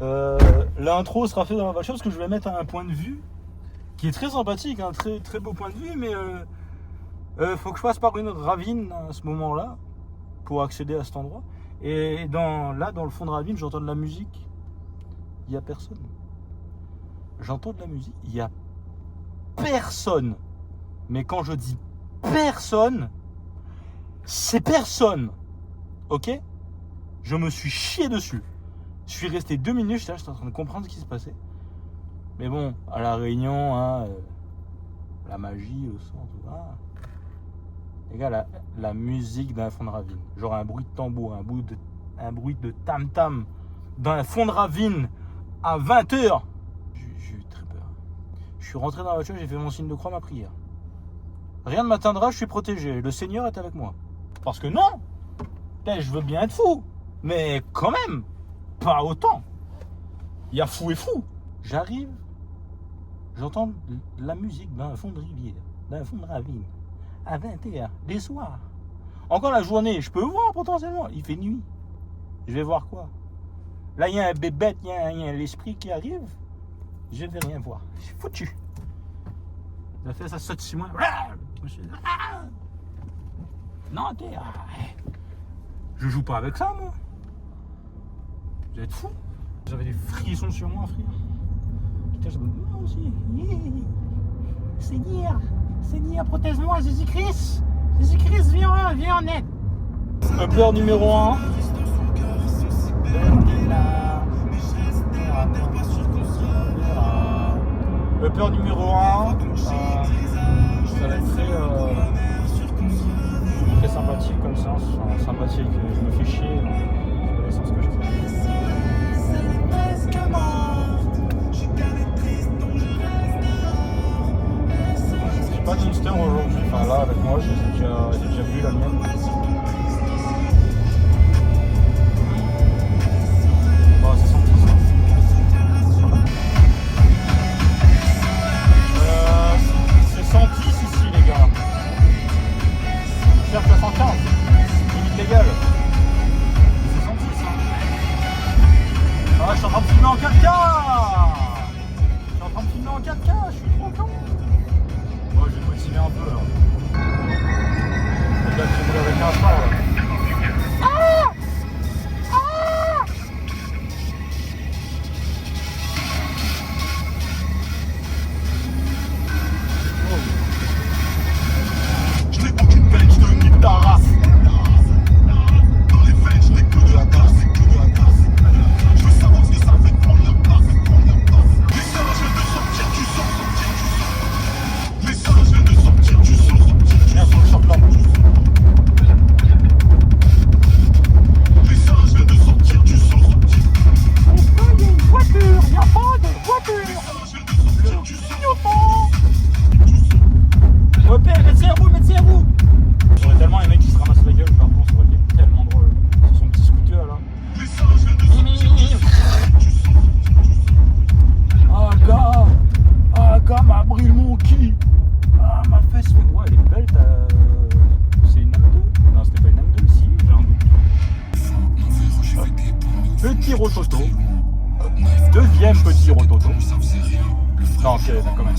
L'intro sera fait dans la voiture parce que je vais mettre un point de vue qui est très sympathique, un très, très beau point de vue, mais faut que je passe par une ravine à ce moment-là pour accéder à cet endroit. Et dans le fond de ravine, j'entends de la musique. Il n'y a personne. J'entends de la musique. Il n'y a personne. Mais quand je dis personne, c'est personne. Ok? Je me suis chié dessus. Je suis resté 2 minutes, j'étais en train de comprendre ce qui se passait. Mais bon, à la Réunion, hein, la magie, le son, tout ça. Les gars, la musique dans un fond de ravine. Genre un bruit de tambour, un bruit de tam-tam dans un fond de ravine à 20h. J'ai eu très peur. Je suis rentré dans la voiture, j'ai fait mon signe de croix, ma prière. Rien ne m'atteindra, je suis protégé. Le Seigneur est avec moi. Parce que non, je veux bien être fou. Mais quand même, pas autant. Il y a fou et fou. J'arrive, j'entends la musique dans un fond de rivière, dans un fond de ravine, à 20h, des soirs. Encore la journée, je peux voir potentiellement. Il fait nuit. Je vais voir quoi? Là, il y a un bébête, il y a l'esprit qui arrive. Je ne vais rien voir. Je suis foutu. Ça fait ça saute 6 mois. Non, je joue pas avec ça, moi. Vous êtes fous. J'avais des frissons sur moi, frère. Putain, je me dis, moi aussi. Seigneur, protège-moi, Jésus-Christ. Jésus-Christ, viens en aide. Upper numéro 1. Upper numéro 1. Ça va être très sympathique comme ça. Sympathique, je me fais chier. C'est ce que je fais. J'ai pas de Monster aujourd'hui. Enfin là, avec moi, j'ai déjà vu la mienne. Bon, c'est senti ça. C'est 110 ici, les gars. Je cherche la 115. Limite légale. C'est 110, hein. Ah, je suis en train de filmer en 4K. Je suis trop con. Bon, je vais me motiver un peu là. Les gars, je vais avec un phare là. Je n'ai aucune peine, je te nique ta race. Dans les veines, je n'ai que de la casse. Je veux savoir ce que ça fait de prendre leur place. Les singes viennent de sortir du sang. Les singes viennent de sortir du sang. Viens sur le short là. Les singes viennent de sortir du sang. Pourquoi il y a une voiture? Il n'y a pas de voiture. Le clignotant. Ouais, père, mettez à vous. J'aurais tellement un mec qui se ramasse la gueule, par contre, ça aurait été tellement drôle. C'est son petit scooter là. Ah, gars, m'a brûlé mon cul. Ah, ma fesse. Ouais, elle est belle, c'est une M2? Non, c'était pas une M2, si, j'ai un doute. Petit rototo. Deuxième petit rototo. Non, ok, quand même.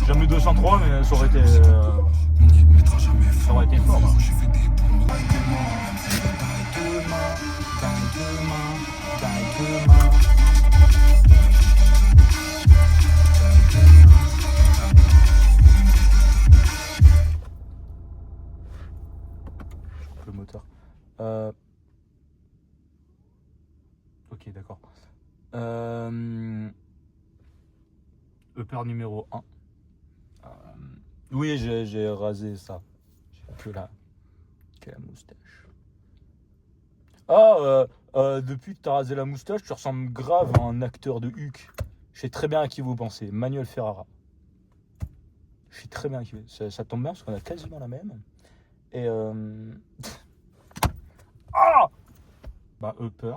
J'ai mis 203, mais ça aurait été fort. Hein. Le moteur. Ok, d'accord. Upper numéro 1. Oui, j'ai rasé ça. J'ai que la moustache. Depuis que t'as rasé la moustache, tu ressembles grave à un acteur de Huck. Je sais très bien à qui vous pensez. Manuel Ferrara. Je sais très bien à qui. Ça tombe bien parce qu'on a quasiment la même. Et bah, upper.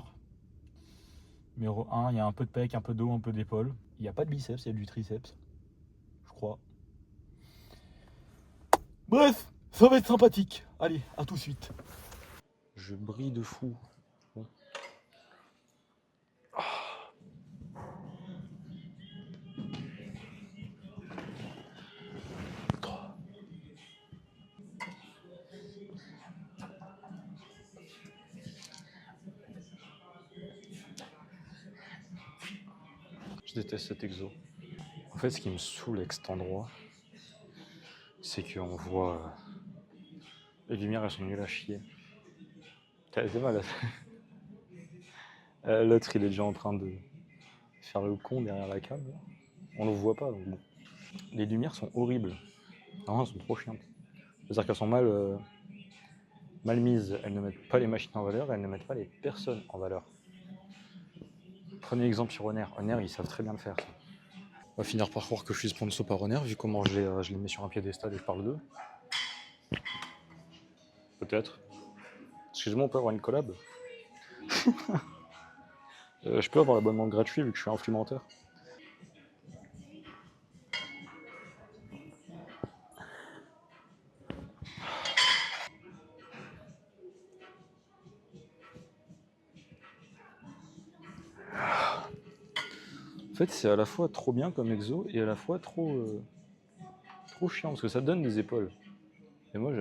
Numéro 1, il y a un peu de pec, un peu de dos, un peu d'épaule. Il n'y a pas de biceps, il y a du triceps. Je crois. Bref, ça va être sympathique. Allez, à tout de suite. Je brille de fou. Bon. Je déteste cet exo. En fait, ce qui me saoule avec cet endroit, c'est qu'on voit les lumières, elles sont nulles à chier. C'est mal. L'autre, il est déjà en train de faire le con derrière la cam. On ne le voit pas. Donc bon. Les lumières sont horribles. Vraiment, elles sont trop chiantes. C'est-à-dire qu'elles sont mal mises. Elles ne mettent pas les machines en valeur, elles ne mettent pas les personnes en valeur. Prenez l'exemple sur Honor. Honor, ils savent très bien le faire. Ça. On va finir par croire que je suis sponsor par Honor, vu comment je les mets sur un piédestal et je parle d'eux. Peut-être. Excusez-moi, on peut avoir une collab. Je peux avoir l'abonnement gratuit vu que je suis influenceur. En fait, c'est à la fois trop bien comme exo et à la fois trop chiant parce que ça donne des épaules. Et moi,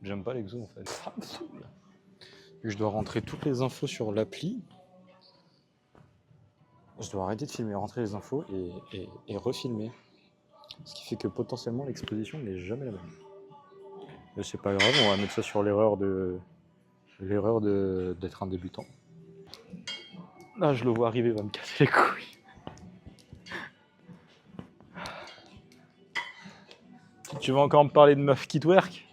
j'aime pas l'exo en fait. Ça me saoule. Je dois rentrer toutes les infos sur l'appli. Je dois arrêter de filmer, rentrer les infos et refilmer. Ce qui fait que potentiellement l'exposition n'est jamais la même. Mais c'est pas grave, on va mettre ça sur l'erreur d'être un débutant. Là, je le vois arriver, il va me casser les couilles. Tu vas encore me parler de meuf qui twerk ?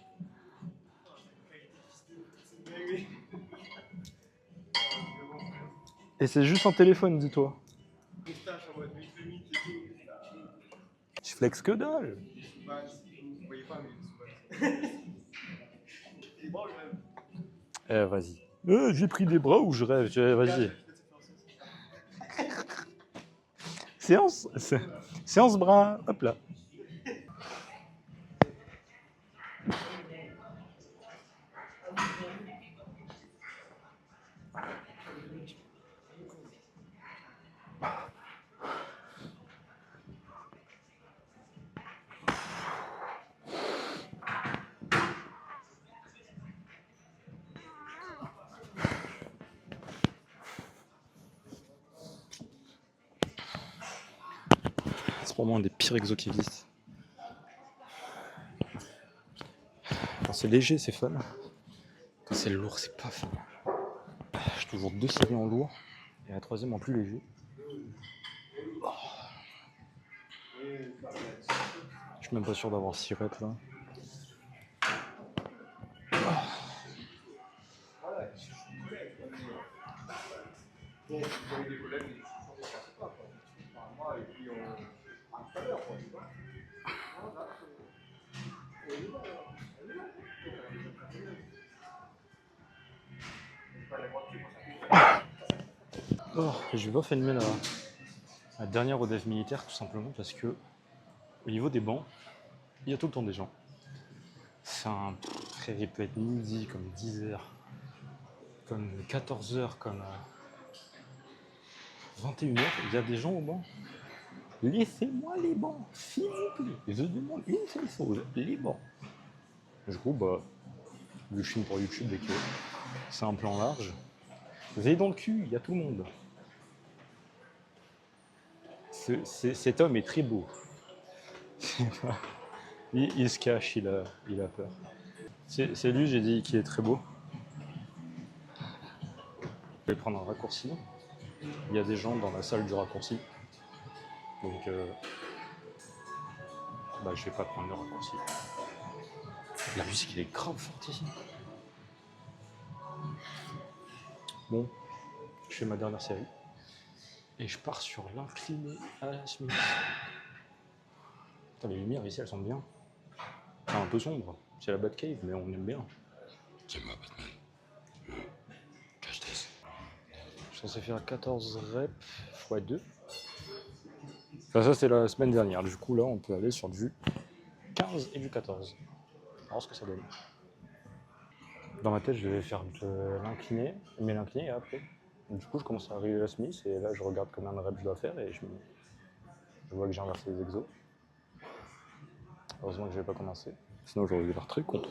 Et c'est juste en téléphone, dis-toi. Je flex que dalle. Vas-y. J'ai pris des bras ou je rêve. Vas-y. Séance bras. Hop là. C'est probablement un des pires exos qui existent. Quand c'est léger, c'est fun. Quand c'est lourd, c'est pas fun. J'ai toujours 2 séries en lourd et la troisième en plus léger. Je suis même pas sûr d'avoir 6 reps là. Je vais pas filmer la dernière au dev militaire tout simplement parce que au niveau des bancs, il y a tout le temps des gens. Il peut être midi, comme 10h, comme 14h, comme 21h, il y a des gens au banc. Laissez-moi les bancs, s'il vous plaît. Je demande une seule chose, les bancs. Du coup, vu que je filme pour YouTube et que c'est un plan large, veillez dans le cul, il y a tout le monde. Cet homme est très beau. Il se cache, il a peur. C'est lui, j'ai dit, qui est très beau. Je vais prendre un raccourci. Il y a des gens dans la salle du raccourci. Donc, je vais pas prendre le raccourci. La musique, elle est grave forte ici. Bon, je fais ma dernière série. Et je pars sur l'incliné à la Smith. Putain, les lumières ici, elles sont bien. C'est un peu sombre. C'est la Batcave, mais on aime bien. C'est moi, Batman. Cache test. Je suis censé faire 14 reps x 2. Enfin, ça, c'est la semaine dernière. Du coup, là, on peut aller sur du 15 et du 14. On va voir ce que ça donne. Dans ma tête, je devais faire de l'incliné, mais l'incliné est après. Du coup, je commence à arriver à la Smith et là, je regarde combien de reps je dois faire et je vois que j'ai inversé les exos. Heureusement que je vais pas commencer. Sinon, j'aurais eu l'air très content.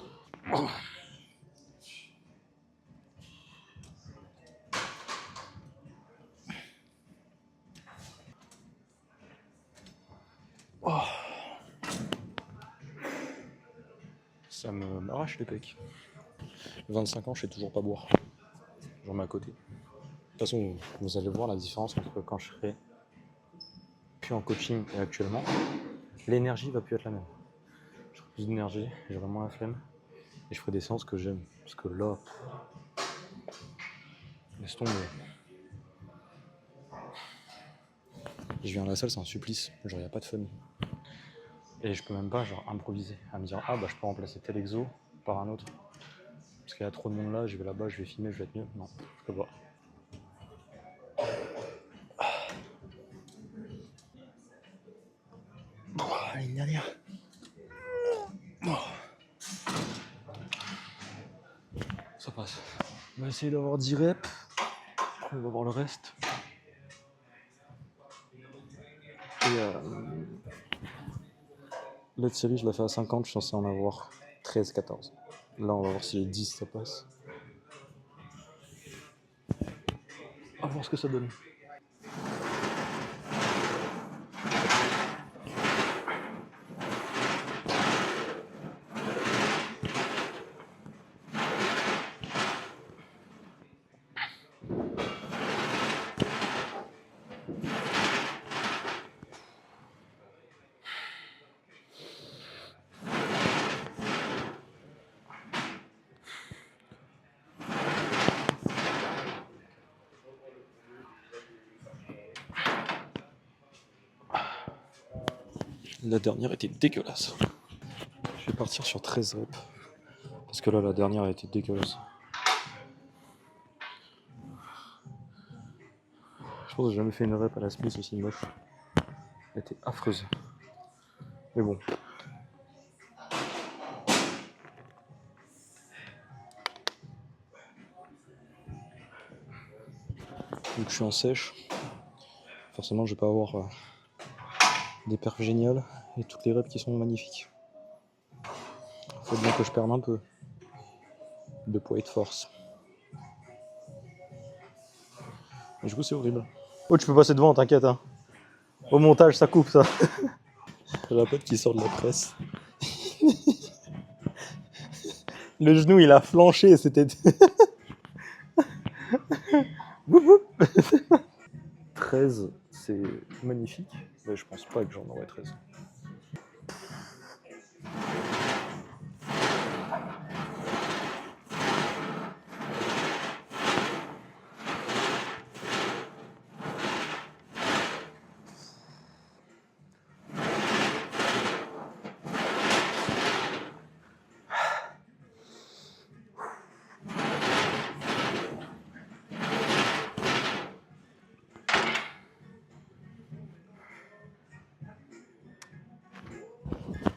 Ça m'arrache les pecs. 25 ans, je sais toujours pas boire. J'en mets à côté. De toute façon, vous allez voir la différence entre quand je serai plus en coaching et actuellement. L'énergie va plus être la même. J'aurai plus d'énergie, j'aurai moins la flemme. Et je ferai des séances que j'aime. Parce que là, laisse tomber. Je viens à la salle, c'est un supplice. Genre, y a pas de fun. Et je peux même pas genre improviser. À me dire, ah bah je peux remplacer tel exo par un autre. Parce qu'il y a trop de monde là, je vais là-bas, je vais filmer, je vais être mieux. Non, je peux pas. Allez, une dernière. Ça passe. On va essayer d'avoir 10 reps. On va voir le reste. Et l'autre série, je la fais à 50, je suis censé en avoir 13-14. Là, on va voir si les 10 ça passe. On va voir ce que ça donne. La dernière était dégueulasse. Je vais partir sur 13 reps. Parce que là, la dernière a été dégueulasse. Je pense que j'ai jamais fait une rep à la Smith aussi moche. Elle était affreuse. Mais bon. Vu que je suis en sèche, forcément je vais pas avoir des perfs géniales et toutes les reps qui sont magnifiques. Faut bien que je perde un peu de poids et de force. Et du coup c'est horrible. Oh, tu peux passer devant, t'inquiète. Hein. Au montage ça coupe ça. J'ai un pote qui sort de la presse. Le genou il a flanché, c'était... 13 c'est magnifique, mais je pense pas que j'en aurai 13.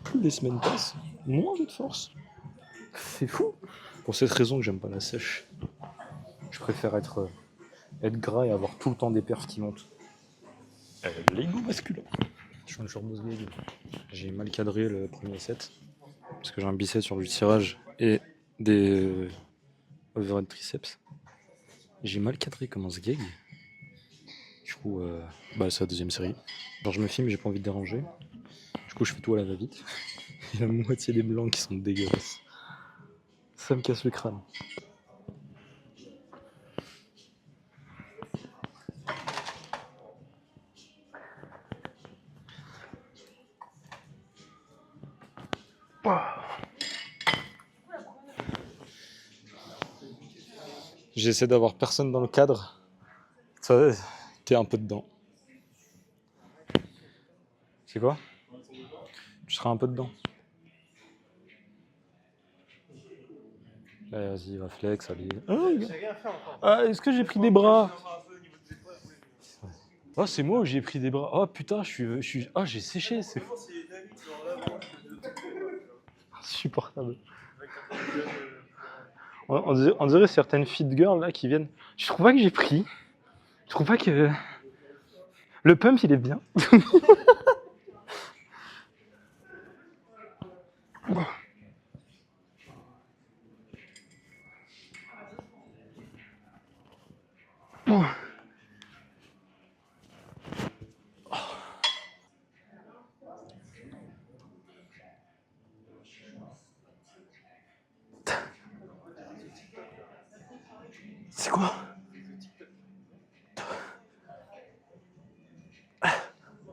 Plus les semaines passent, moins j'ai de force. C'est fou. Pour cette raison que j'aime pas la sèche. Je préfère être gras et avoir tout le temps des perfs qui montent. L'ego masculin. Je suis en short boss gag. J'ai mal cadré le premier set. Parce que j'ai un bicep sur du tirage et des overhead triceps. J'ai mal cadré comme un sgeg. Du coup, c'est la deuxième série. Genre je me filme, j'ai pas envie de déranger. Du coup je fais tout à la va-vite. Il y a la moitié des blancs qui sont dégueulasses. Ça me casse le crâne. J'essaie d'avoir personne dans le cadre. Ça, t'es un peu dedans. C'est quoi? Tu seras un peu dedans. Allez, vas-y, va flex, allez. Est-ce que j'ai pris des bras? Oh, c'est moi où j'ai pris des bras. Oh putain, je suis... Oh, j'ai séché, c'est fou. Insupportable. On dirait certaines fit girls là qui viennent. Je trouve pas que j'ai pris. Je trouve pas que... Le pump, il est bien. Quoi?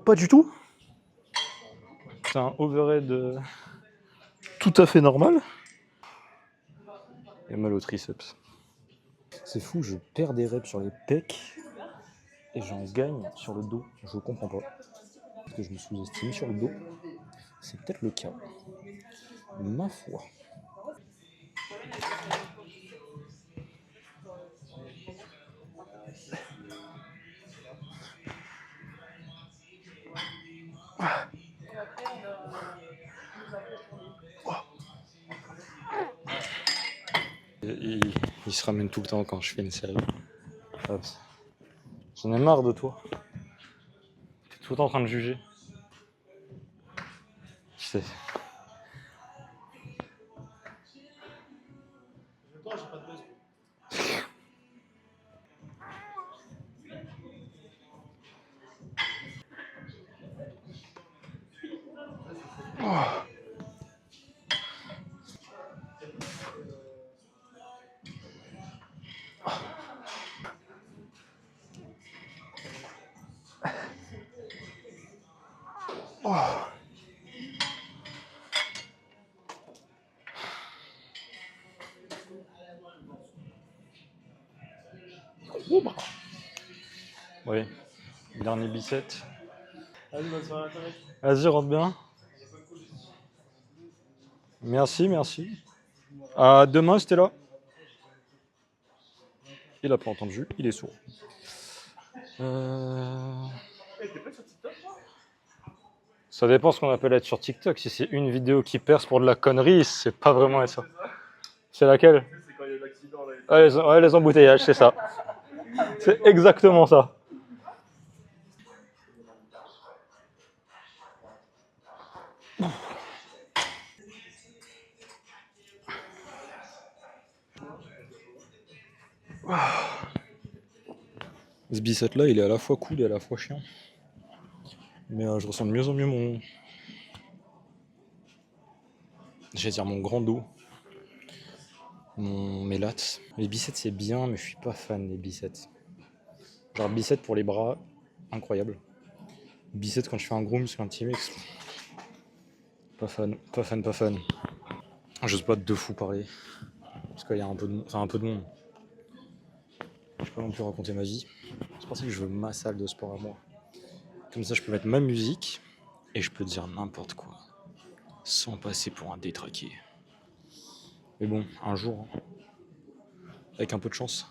Pas du tout. C'est un overhead Tout à fait normal. et mal au triceps. C'est fou, je perds des reps sur les pecs et j'en gagne sur le dos. Je comprends pas. Parce que je me sous-estime sur le dos. C'est peut-être le cas. Ma foi. Il se ramène tout le temps quand je fais une série. Hop. J'en ai marre de toi. T'es tout le temps en train de juger. Je sais. Oui. Dernier bicep. Vas-y, rentre bien. Merci, merci. À demain, c'était là. Il a pas entendu, il est sourd. Ça dépend ce qu'on appelle être sur TikTok. Si c'est une vidéo qui perce pour de la connerie, c'est pas vraiment être ça. C'est laquelle? C'est quand il y a l'accident là. Ouais, les embouteillages, c'est ça. C'est exactement ça. Ce bicep là, il est à la fois cool et à la fois chiant. Mais je ressens de mieux en mieux mon... J'allais dire mon grand dos. Mes lats. Les biceps c'est bien, mais je suis pas fan des biceps. Genre biceps pour les bras, incroyable. Biceps quand je fais un gros muscle anti-mix. Pas fan, pas fan, pas fan. J'ose pas de fou parler. Parce qu'il y a un peu de monde. Je peux pas non plus raconter ma vie. C'est pour ça que je veux ma salle de sport à moi. Comme ça je peux mettre ma musique et je peux dire n'importe quoi. Sans passer pour un détraqué. Mais bon, un jour, hein, avec un peu de chance.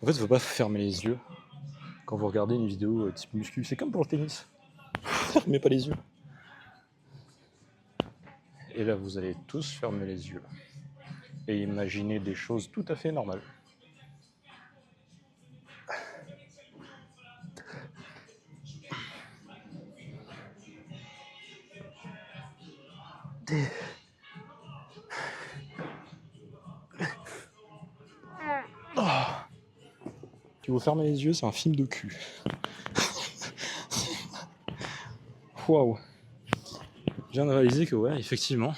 En fait, il faut pas fermer les yeux quand vous regardez une vidéo type muscu. C'est comme pour le tennis. Fermez pas les yeux. Et là, vous allez tous fermer les yeux. Et imaginer des choses tout à fait normales. Si vous fermez les yeux, c'est un film de cul. Waouh. Je viens de réaliser que ouais, effectivement,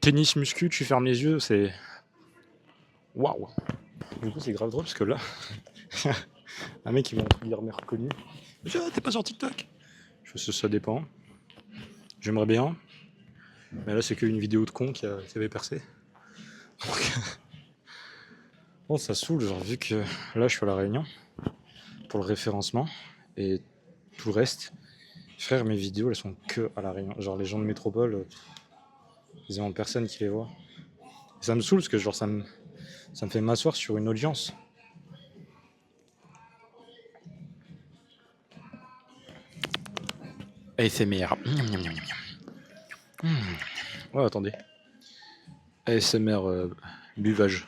tennis muscu, tu fermes les yeux, c'est... Waouh. Du coup, c'est grave drôle parce que là, un mec qui m'a entre guillemets reconnu. Ah, t'es pas sur TikTok? Je sais, ça dépend. J'aimerais bien. Mais là, c'est qu'une vidéo de con qui avait percé. Donc... Bon, ça saoule, genre, vu que là, je suis à La Réunion pour le référencement et tout le reste. Frère, mes vidéos, elles sont que à La Réunion. Genre, les gens de métropole, ils ont personne qui les voit. Et ça me saoule parce que, genre, ça me fait m'asseoir sur une audience. ASMR. Ouais, attendez. ASMR buvage.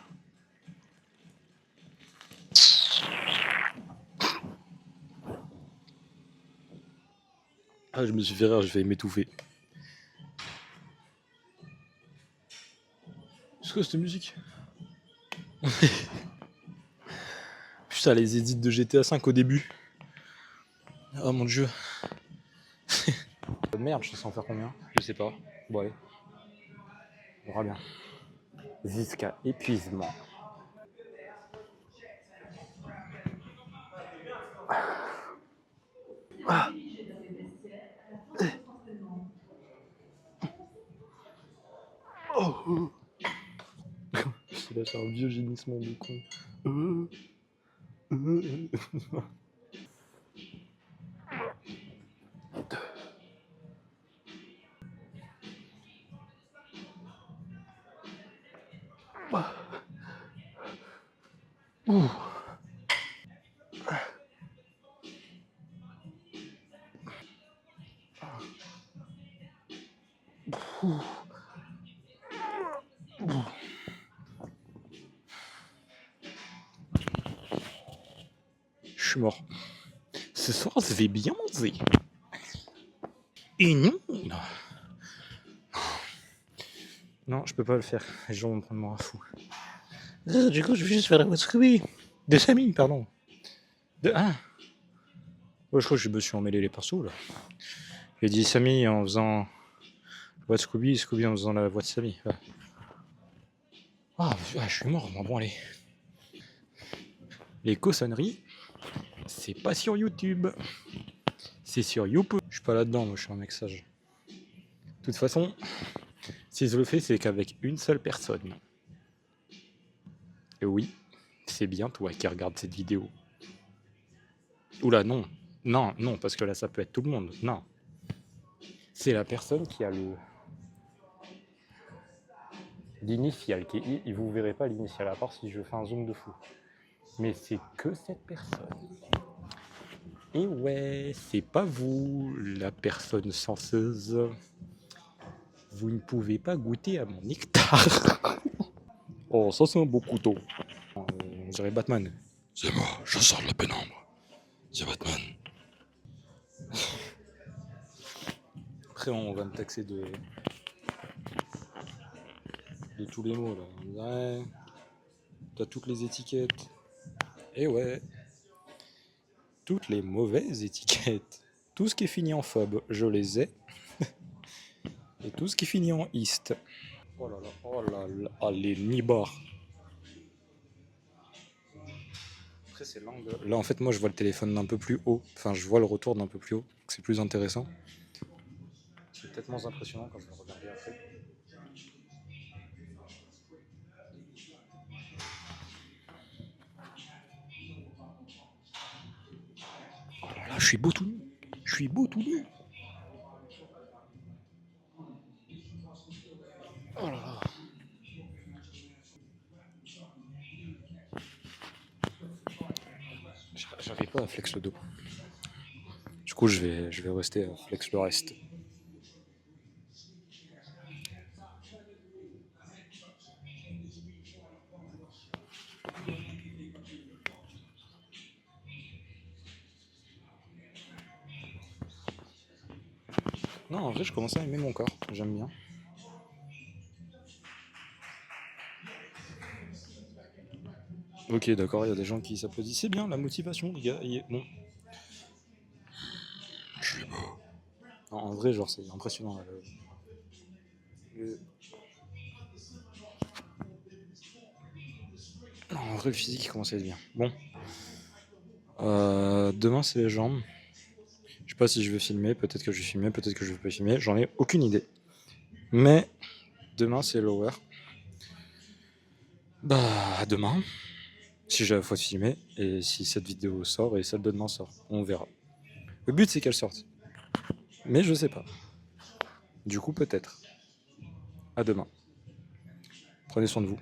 Ah, je me suis fait rire, j'ai failli m'étouffer. C'est quoi cette musique? Putain, les édits de GTA 5 au début. Oh mon dieu. Merde, je sais en faire combien? Je sais pas. Bon, allez. On verra bien. Jusqu'à épuisement. Ah. Oh. C'est là, c'est un vieux gémissement de con. Je suis mort. Ce soir, je vais bien manger. Et non. Non, je peux pas le faire. Les gens vont me prendre pour un fou. Du coup, je vais juste faire la Watsukui. De Samy, pardon. De ah. Ouais, je crois que je me suis emmêlé les pinceaux là. J'ai dit Samy en faisant voix de Scooby, Scooby en faisant la voix de Samy. Ouais. Ah, je suis mort, moi. Bon, allez. Les cossonneries, c'est pas sur YouTube. C'est sur YouTube. Je suis pas là-dedans, moi, je suis un mec sage. De toute façon, si je le fais, c'est qu'avec une seule personne. Et oui, c'est bien toi qui regarde cette vidéo. Oula, non. Non, non, parce que là, ça peut être tout le monde. Non. C'est la personne qui a l'initiale qui est I. Vous verrez pas l'initiale, à part si je fais un zoom de fou. Mais c'est que cette personne. Et ouais, c'est pas vous, la personne senseuse. Vous ne pouvez pas goûter à mon nectar. Oh, ça c'est un beau couteau. On dirait Batman. C'est moi, je sors de la pénombre. C'est Batman. Après, on va me taxer de tous les mots là. Ouais, t'as toutes les étiquettes. Et ouais, toutes les mauvaises étiquettes. Tout ce qui est fini en phobe, je les ai. Et tout ce qui finit en east. Oh là là, allez, nibar. Après, c'est l'angle. Là, en fait, moi, je vois le téléphone d'un peu plus haut. Enfin, je vois le retour d'un peu plus haut. C'est plus intéressant. C'est peut-être moins impressionnant quand je vais le regarder après. Oh là là, je suis beau tout nu. Je suis beau tout nu. Oh là là. J'arrive pas à flex le dos. Du coup, je vais rester à flex le reste. Non, en vrai, je commence à aimer mon corps. J'aime bien. Ok, d'accord, il y a des gens qui s'applaudissent. C'est bien, la motivation, les gars. Bon. Je suis beau. Non, en vrai, genre, c'est impressionnant. Là, Non, en vrai, le physique il commence à être bien. Bon. Demain, c'est les jambes. Je sais pas si je vais filmer. Peut-être que je vais filmer, peut-être que je vais pas filmer. J'en ai aucune idée. Mais demain, c'est lower. Bah, demain. Si j'ai la foi de filmer. Et si cette vidéo sort et celle de demain sort. On verra. Le but, c'est qu'elle sorte. Mais je sais pas. Du coup, peut-être. À demain. Prenez soin de vous.